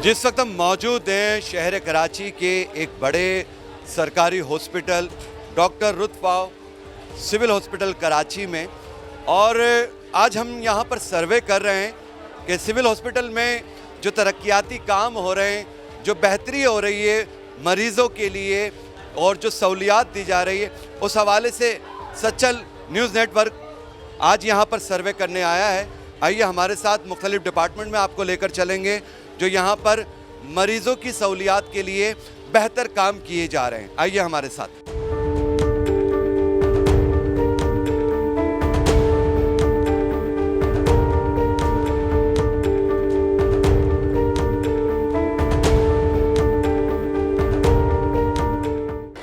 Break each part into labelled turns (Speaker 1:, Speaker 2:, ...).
Speaker 1: जिस वक्त हम मौजूद हैं शहर कराची के एक बड़े सरकारी हॉस्पिटल डॉक्टर रुतफ़ाव सिविल हॉस्पिटल कराची में, और आज हम यहाँ पर सर्वे कर रहे हैं कि सिविल हॉस्पिटल में जो तरक्याती काम हो रहे हैं, जो बेहतरी हो रही है मरीज़ों के लिए और जो सहूलियात दी जा रही है, उस हवाले से सचल न्यूज़ नेटवर्क आज यहाँ पर सर्वे करने आया है। आइए हमारे साथ मुख्तलिफ डिपार्टमेंट में आपको लेकर चलेंगे जो यहाँ पर मरीज़ों की सहूलियात के लिए बेहतर काम किए जा रहे हैं। आइए हमारे साथ।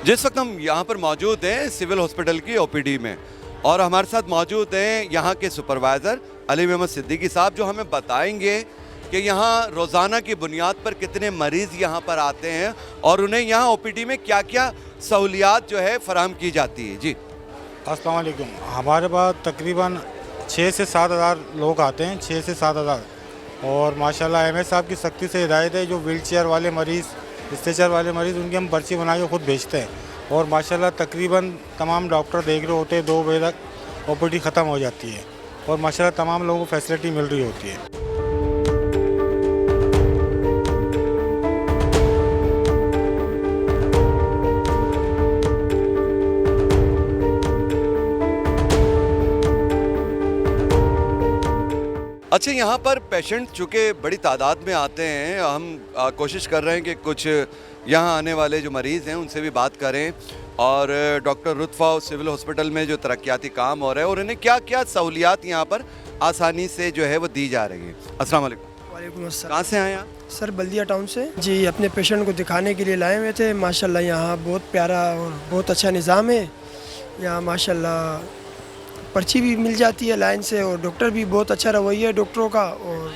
Speaker 1: जिस वक्त हम यहाँ पर मौजूद हैं सिविल हॉस्पिटल की ओपीडी में, और हमारे साथ मौजूद हैं यहाँ के सुपरवाइज़र अली मोहम्मद सिद्दीकी साहब, जो हमें बताएंगे कि यहाँ रोज़ाना की बुनियाद पर कितने मरीज़ यहाँ पर आते हैं और उन्हें यहाँ ओपीडी में क्या क्या सहूलियात जो है फराहम की जाती है। जी
Speaker 2: अस्सलाम वालेकुम। हमारे पास तकरीबन 6 से 7 हज़ार लोग आते हैं, 6 से 7 हज़ार। और माशाल्लाह एमएस साहब की सख्ती से हिदायत है, जो व्हील चेयर वाले मरीज़, स्ट्रेचर वाले मरीज़, उनकी हम पर्ची बना के खुद भेजते हैं। और माशाल्लाह तकरीबन तमाम डॉक्टर देख रहे होते हैं, 2 बजे तक ओपीडी ख़त्म हो जाती है और माशाल्लाह तमाम लोगों को फैसिलिटी मिल रही होती है।
Speaker 1: अच्छा, यहाँ पर पेशेंट चूँकि बड़ी तादाद में आते हैं, हम कोशिश कर रहे हैं कि कुछ यहाँ आने वाले जो मरीज़ हैं उनसे भी बात करें और डॉक्टर रुतफ़ाव सिविल हॉस्पिटल में जो तरक्याती काम हो रहे हैं और इन्हें क्या क्या सहूलियात यहाँ पर आसानी से जो है वो दी जा रही है। अस्सलाम वालेकुम।
Speaker 3: वालेकुम अस्सलाम।
Speaker 1: कहाँ से आए आप?
Speaker 3: सर बल्दिया टाउन से जी। अपने पेशेंट को दिखाने के लिए लाए हुए थे। माशाल्लाह यहाँ बहुत प्यारा और बहुत अच्छा निज़ाम है। यहाँ माशाल्लाह पर्ची भी मिल जाती है लाइन से और डॉक्टर भी बहुत अच्छा रवैया है डॉक्टरों का, और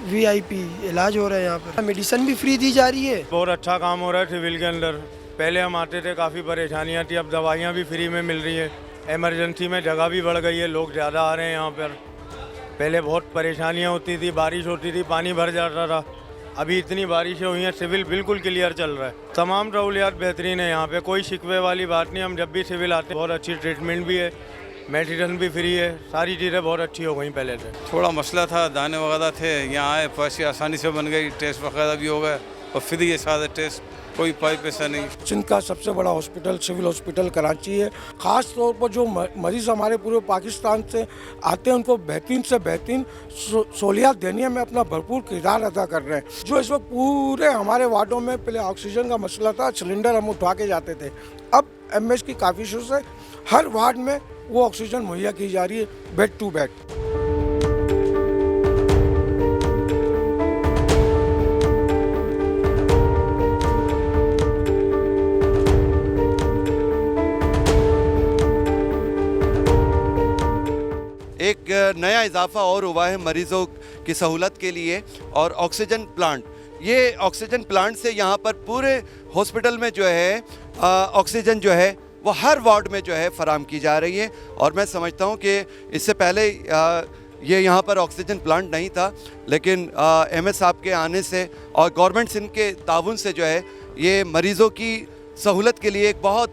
Speaker 3: वीआईपी इलाज हो रहा है यहाँ पर। मेडिसिन भी फ्री दी जा रही है।
Speaker 2: बहुत अच्छा काम हो रहा है सिविल के अंदर। पहले हम आते थे, काफ़ी परेशानियाँ थी, अब दवाइयाँ भी फ्री में मिल रही है। एमरजेंसी में जगह भी बढ़ गई है, लोग ज़्यादा आ रहे हैं यहाँ पर। पहले बहुत परेशानियाँ होती थी, बारिश होती थी, पानी भर जाता था। अभी इतनी बारिशें हुई हैं, सिविल बिल्कुल क्लियर चल रहा है। तमाम सहूलियात बेहतरीन है यहाँ पे, कोई शिकवे वाली बात नहीं। हम जब भी सिविल आते हैं बहुत अच्छी ट्रीटमेंट भी है, मेडिसिन भी फ्री है, सारी चीज़ें बहुत अच्छी हो गई पहले से।
Speaker 4: थोड़ा मसला था, दाने वगैरह थे, यहाँ आए पर्ची आसानी से बन गई, टेस्ट वगैरह भी हो गए और फ्री है सारे टेस्ट, कोई पैसा नहीं।
Speaker 5: सिंध का सबसे बड़ा हॉस्पिटल सिविल हॉस्पिटल कराची है। ख़ास तौर पर जो मरीज़ हमारे पूरे पाकिस्तान से आते हैं, उनको बेहतरीन से बेहतरीन सहूलियात देने में अपना भरपूर किरदार अदा कर रहे हैं। जो इस वक्त पूरे हमारे वार्डों में पहले ऑक्सीजन का मसला था, सिलेंडर हम उठा के जाते थे, अब एमएस की काफिशों से हर वार्ड में वो ऑक्सीजन मुहैया की जा रही है, बेड टू बेड।
Speaker 1: एक नया इजाफा और हुआ है मरीज़ों की सहूलत के लिए, और ऑक्सीजन प्लांट। ये ऑक्सीजन प्लांट से यहाँ पर पूरे हॉस्पिटल में जो है ऑक्सीजन जो है वो हर वार्ड में जो है फराहम की जा रही है। और मैं समझता हूँ कि इससे पहले ये यहाँ पर ऑक्सीजन प्लांट नहीं था, लेकिन एमएस साहब के आने से और गवर्नमेंट सिंध के ताउन से जो है ये मरीज़ों की सहूलत के लिए एक बहुत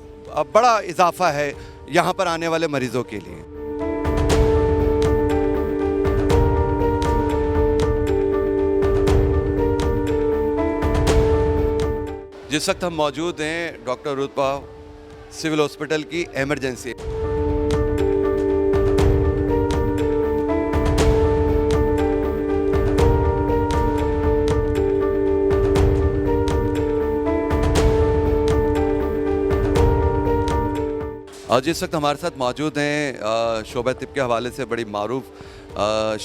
Speaker 1: बड़ा इजाफा है यहाँ पर आने वाले मरीज़ों के लिए। जिस वक्त हम मौजूद हैं डॉक्टर रुतफ़ाव सिविल हॉस्पिटल की एमरजेंसी। और जिस वक्त हमारे साथ मौजूद हैं शोबा तिब के हवाले से बड़ी मारूफ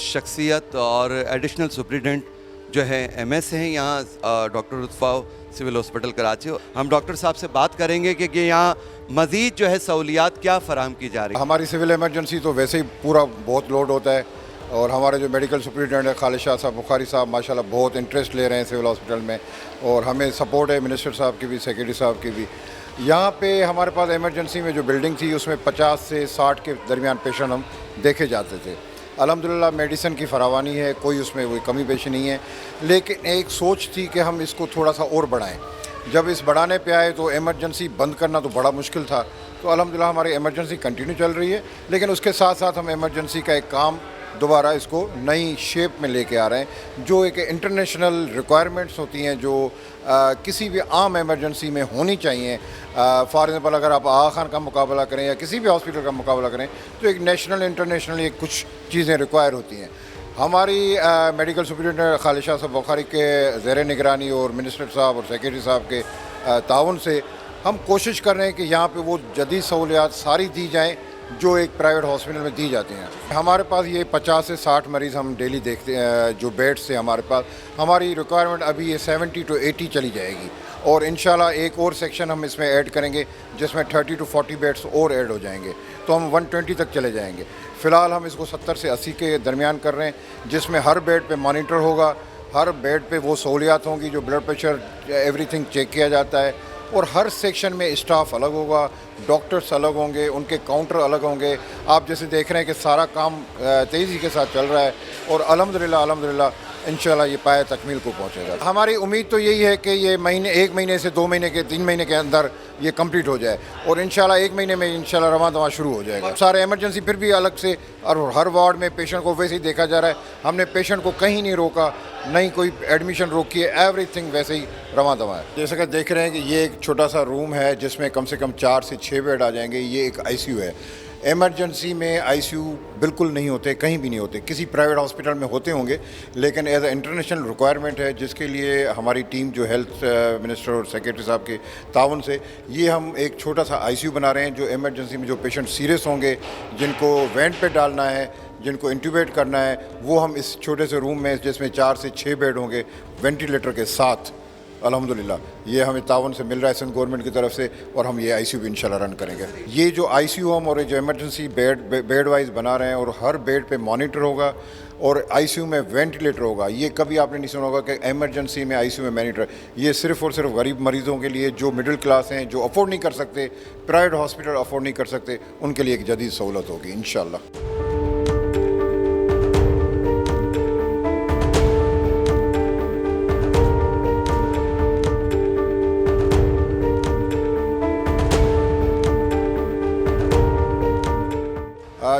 Speaker 1: शख्सियत और एडिशनल सुपरिटेंडेंट जो है एमएस हैं यहाँ डॉक्टर रुतफ़ाव सिविल हॉस्पिटल कराची। हम डॉक्टर साहब से बात करेंगे कि यहाँ मज़ीद जो है सहूलियात क्या फराहम की जा रही है।
Speaker 6: हमारी सिविल इमरजेंसी तो वैसे ही पूरा बहुत लोड होता है, और हमारे जो मेडिकल सुपरिटेंडेंट है खालिद शाह साहब बुखारी साहब माशाल्लाह बहुत इंटरेस्ट ले रहे हैं सिविल हॉस्पिटल में, और हमें सपोर्ट है मिनिस्टर साहब की भी, सेक्रेटरी साहब की भी। यहाँ पे हमारे पास इमरजेंसी में जो बिल्डिंग थी उसमें 50 से 60 के दरमियान पेशेंट हम देखे जाते थे, अल्हम्दुलिल्लाह मेडिसिन की फरावानी है, कोई उसमें कोई कमी पेशी नहीं है, लेकिन एक सोच थी कि हम इसको थोड़ा सा और बढ़ाएं। जब इस बढ़ाने पे आए तो इमरजेंसी बंद करना तो बड़ा मुश्किल था, तो अल्हम्दुलिल्लाह हमारी इमरजेंसी कंटिन्यू चल रही है, लेकिन उसके साथ साथ हम इमरजेंसी का एक काम दोबारा इसको नई शेप में लेके आ रहे हैं, जो एक इंटरनेशनल रिक्वायरमेंट्स होती हैं जो किसी भी आम इमरजेंसी में होनी चाहिए। फॉर एग्जांपल अगर आप आगा खान का मुकाबला करें या किसी भी हॉस्पिटल का मुकाबला करें तो एक नेशनल इंटरनेशनल ये कुछ चीज़ें रिक्वायर होती हैं। हमारी मेडिकल सुपरिटेंडेंट खालिद शाह साहब बुखारी के ज़ेर निगरानी और मिनिस्टर साहब और सेक्रेटरी साहब के ताउन से हम कोशिश कर रहे हैं कि यहाँ पे वो जदीद सहूलियात सारी दी जाएँ जो एक प्राइवेट हॉस्पिटल में दी जाती हैं। हमारे पास ये 50 से 60 मरीज़ हम डेली देखते हैं जो बेड से हमारे पास। हमारी रिक्वायरमेंट अभी ये 70 to 80 चली जाएगी और इंशाल्लाह एक और सेक्शन हम इसमें ऐड करेंगे जिसमें 30 to 40 बेड्स और ऐड हो जाएंगे, तो हम 120 तक चले जाएंगे। फ़िलहाल हम इसको 70 से 80 के दरमियान कर रहे हैं, जिसमें हर बेड पे मॉनिटर होगा, हर बेड पे वो सहूलियात होंगी जो ब्लड प्रेशर एवरीथिंग चेक किया जाता है, और हर सेक्शन में स्टाफ अलग होगा, डॉक्टर्स अलग होंगे, उनके काउंटर अलग होंगे। आप जैसे देख रहे हैं कि सारा काम तेज़ी के साथ चल रहा है और अल्हम्दुलिल्लाह इंशाल्लाह ये पाया तकमील को पहुंचेगा। हमारी उम्मीद तो यही है कि ये एक महीने से 2 महीने के 3 महीने के अंदर ये कंप्लीट हो जाए और इंशाल्लाह 1 महीने में इंशाल्लाह रवां दवा शुरू हो जाएगा। सारे इमरजेंसी फिर भी अलग से और हर वार्ड में पेशेंट को वैसे ही देखा जा रहा है। हमने पेशेंट को कहीं नहीं रोका, नहीं कोई एडमिशन रोकी है, एवरीथिंग वैसे ही रवां दवा है। जैसे कि देख रहे हैं कि ये एक छोटा सा रूम है जिसमें कम से कम 4 से 6 बेड आ जाएंगे। ये एक ICU है। इमरजेंसी में ICU बिल्कुल नहीं होते, कहीं भी नहीं होते, किसी प्राइवेट हॉस्पिटल में होते होंगे, लेकिन एज अ इंटरनेशनल रिक्वायरमेंट है जिसके लिए हमारी टीम जो हेल्थ मिनिस्टर और सेक्रेटरी साहब के ताउन से ये हम एक छोटा सा ICU बना रहे हैं जो इमरजेंसी में जो पेशेंट सीरियस होंगे, जिनको वेंट पे डालना है, जिनको इंट्यूबेट करना है, वो हम इस छोटे से रूम में जिसमें 4 से 6 बेड होंगे वेंटिलेटर के साथ, अल्हम्दुलिल्लाह ये हमें तावन से मिल रहा है सिंध गवर्नमेंट की तरफ से, और हम ये ICU भी इंशाल्लाह रन करेंगे। ये जो ICU हम और जो इमरजेंसी बेड वाइज बना रहे हैं और हर बेड पे मॉनिटर होगा और ICU में वेंटिलेटर होगा। ये कभी आपने नहीं सुना होगा कि इमरजेंसी में ICU में मॉनिटर, ये सिर्फ़ और सिर्फ गरीब मरीज़ों के लिए जो मिडिल क्लास हैं, जो अफोर्ड नहीं कर सकते, प्राइवेट हॉस्पिटल अफोर्ड नहीं कर सकते, उनके लिए एक जदीद सहूलत होगी इंशाल्लाह।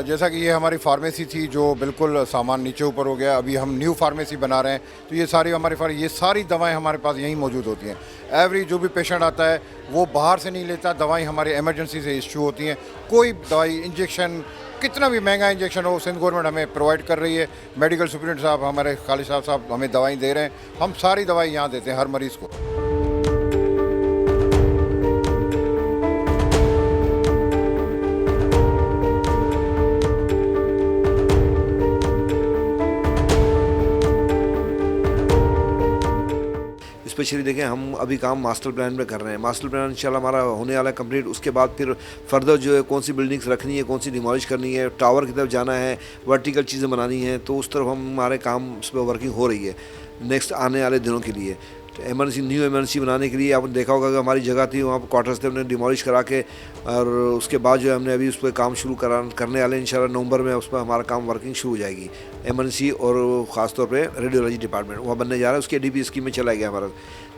Speaker 6: जैसा कि ये हमारी फार्मेसी थी जो बिल्कुल सामान नीचे ऊपर हो गया, अभी हम न्यू फार्मेसी बना रहे हैं, तो ये सारी ये सारी दवाएं हमारे पास यहीं मौजूद होती हैं। एवरी जो भी पेशेंट आता है वो बाहर से नहीं लेता, दवाएं हमारे इमरजेंसी से इशू होती हैं। कोई दवाई इंजेक्शन कितना भी महंगा इंजेक्शन हो, सिंध गवर्नमेंट हमें प्रोवाइड कर रही है। मेडिकल सुपरिटेंडेंट साहब हमारे खालिद साहब हमें दवाई दे रहे हैं, हम सारी दवाई यहाँ देते हैं हर मरीज़ को।
Speaker 7: स्पेशली देखें हम अभी काम मास्टर प्लान में कर रहे हैं। मास्टर प्लान इंशाल्लाह हमारा होने वाला है कंप्लीट। उसके बाद फिर फर्दर जो है कौन सी बिल्डिंग्स रखनी है, कौन सी डिमोलिश करनी है, टावर की तरफ जाना है, वर्टिकल चीज़ें बनानी हैं, तो उस तरफ हमारे काम उस पर वर्किंग हो रही है नेक्स्ट आने वाले दिनों के लिए। न्यू इमरजेंसी बनाने के लिए आपने देखा होगा कि हमारी जगह थी वहाँ पर क्वार्टर्स थे, हमने डिमोलिश करा के, और उसके बाद जो है हमने अभी उस पर काम शुरू करने वाले इंशाल्लाह नवंबर में उस पर हमारा काम वर्किंग शुरू हो जाएगी। इमरजेंसी और ख़ासतौर पे रेडियोलॉजी डिपार्टमेंट वहाँ बनने जा रहा है, उसके DP स्कीम में चला गया हमारा।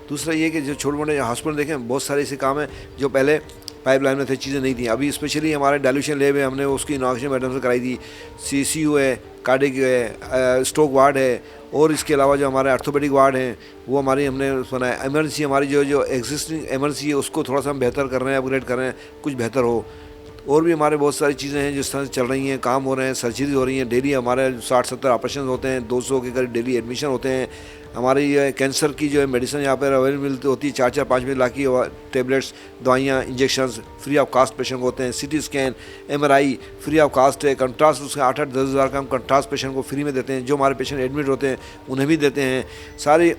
Speaker 7: दूसरा ये कि जो छोटे मोटे हॉस्पिटल देखें बहुत सारे ऐसे काम हैं जो पहले पाइपलाइन में थे, चीज़ें नहीं थी। अभी स्पेशली हमारे डायल्यूशन लैब है, हमने उसकी इनॉग्रेशन मैडम से कराई थी। CCU है, कार्डिक है, स्ट्रोक वार्ड है, और इसके अलावा जो हमारे ऑर्थोपेडिक वार्ड हैं वो हमारी हमने बनाया। इमरजेंसी हमारी जो एग्जिस्टिंग इमरजेंसी है उसको थोड़ा सा हम बेहतर कर रहे हैं, अपग्रेड कर रहे हैं, कुछ बेहतर हो। और भी हमारे बहुत सारी चीज़ें हैं जिस तरह से चल रही हैं, काम हो रहे हैं, सर्जरीज हो रही हैं। डेली हमारे 60-70 ऑपरेशन होते हैं, 200 के करीब डेली एडमिशन होते हैं। हमारी ये कैंसर की जो है मेडिसिन यहाँ पर अवेलेबल होती है, 4-5 लाख की टेबलेट्स, दवाइयाँ, injections free of cost patient को होते हैं। CT scan, MRI free of cost है। कंट्रास्ट उसके 8-10 हज़ार का हम कंट्रास्ट पेशेंट को फ्री में देते हैं। जो हमारे पेशेंट एडमिट होते हैं उन्हें भी देते हैं सारे।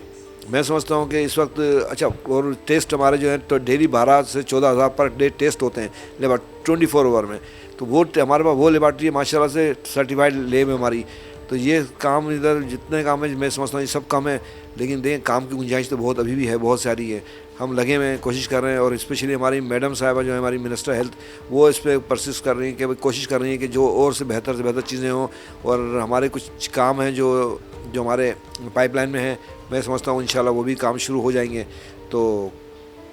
Speaker 7: मैं समझता हूँ कि इस वक्त अच्छा, और टेस्ट हमारे जो है तो डेली 12 से 14 हज़ार पर डे टेस्ट होते हैं लेबर 24 आवर में। तो वो हमारे पास वो लेबॉर्ट्री है माशाल्लाह से, सर्टिफाइड लैब है हमारी। तो ये काम इधर जितने काम है मैं समझता हूँ ये सब कम है, लेकिन देखें काम की गुंजाइश तो बहुत अभी भी है, बहुत सारी है। हम लगे हुए हैं, कोशिश कर रहे हैं। और स्पेशली हमारी मैडम साहिबा जो है हमारी मिनिस्टर हेल्थ, वो इस पर परसिस्ट कर रही हैं कि कोशिश कर रही हैं कि जो और से बेहतर चीज़ें हों। और हमारे कुछ काम हैं जो हमारे पाइपलाइन में हैं, मैं समझता हूँ इंशाल्लाह वो भी काम शुरू हो जाएंगे। तो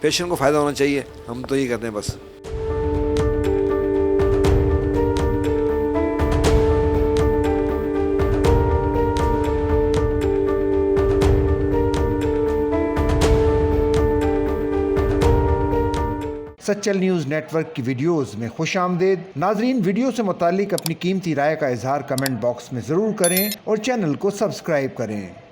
Speaker 7: पेशेंट को फ़ायदा होना चाहिए, हम तो ये कहते हैं बस।
Speaker 8: सच्चल न्यूज़ नेटवर्क की वीडियोस में खुशामदीद। नाजरीन, वीडियो से मुतालिक अपनी कीमती राय का इजहार कमेंट बॉक्स में ज़रूर करें और चैनल को सब्सक्राइब करें।